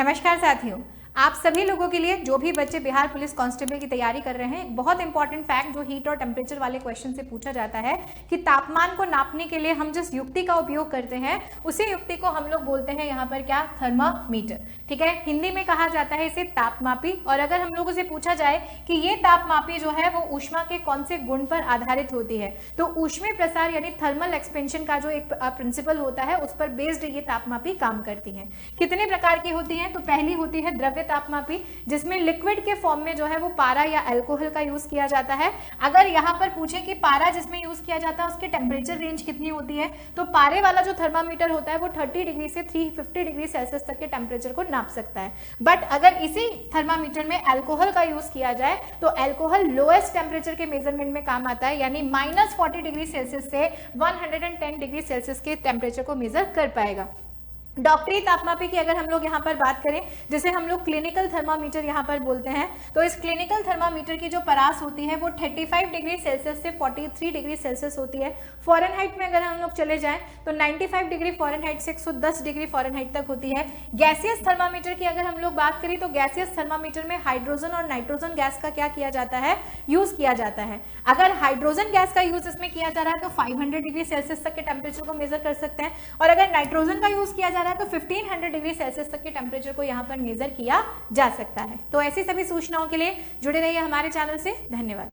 नमस्कार साथियों, आप सभी लोगों के लिए जो भी बच्चे बिहार पुलिस कांस्टेबल की तैयारी कर रहे हैं, एक बहुत इंपॉर्टेंट फैक्ट जो हीट और टेम्परेचर वाले क्वेश्चन से पूछा जाता है कि तापमान को नापने के लिए हम जिस युक्ति का उपयोग करते हैं उसी युक्ति को हम लोग बोलते हैं यहाँ पर क्या, थर्मामीटर। ठीक है, हिंदी में कहा जाता है इसे तापमापी। और अगर हम लोगों से पूछा जाए कि ये तापमापी जो है वो ऊष्मा के कौन से गुण पर आधारित होती है, तो ऊष्मीय प्रसार यानी थर्मल एक्सपेंशन का जो एक प्रिंसिपल होता है उस पर बेस्ड ये तापमापी काम करती है। कितने प्रकार की होती है? तो पहली होती है द्रव्य तापमापी, जिसमें लिक्विड के फॉर्म में जो है वो पारा या अल्कोहल का यूज किया जाता है। अगर यहाँ पर पूछे कि पारा जिसमें यूज किया जाता है उसकी टेम्परेचर रेंज कितनी होती है, तो पारे वाला जो थर्मामीटर होता है वो 30 डिग्री से 350 डिग्री सेल्सियस तक के टेम्परेचर को नाप सकता है। बट अगर इसी थर्मामीटर में अल्कोहल का यूज किया जाए तो अल्कोहल लोएस्ट टेम्परेचर के मेजरमेंट में काम आता है, यानी -40 डिग्री सेल्सियस से 110 डिग्री सेल्सियस के टेम्परेचर को मेजर कर पाएगा। डॉक्टरी तापमापी की अगर हम लोग यहाँ पर बात करें, जिसे हम लोग क्लिनिकल थर्मामीटर यहाँ पर बोलते हैं, तो इस क्लिनिकल थर्मामीटर की जो परास होती है वो 35 डिग्री सेल्सियस से 43 डिग्री सेल्सियस होती है। फॉरेनहाइट में अगर हम लोग चले जाएं तो 95 डिग्री फॉरेनहाइट से 110 डिग्री फॉरेनहाइट तक होती है। गैसियस थर्मामीटर की अगर हम लोग बात करें तो गैसियस थर्मामीटर में हाइड्रोजन और नाइट्रोजन गैस का क्या किया जाता है, यूज किया जाता है। अगर हाइड्रोजन गैस का यूज इसमें किया जा रहा है तो 500 डिग्री सेल्सियस तक के टेम्परेचर को मेजर कर सकते हैं, और अगर नाइट्रोजन का यूज किया जा रहा है तो 1500 डिग्री सेल्सियस तक के टेम्परेचर को यहां पर मेजर किया जा सकता है। तो ऐसी सभी सूचनाओं के लिए जुड़े रहिए हमारे चैनल से। धन्यवाद।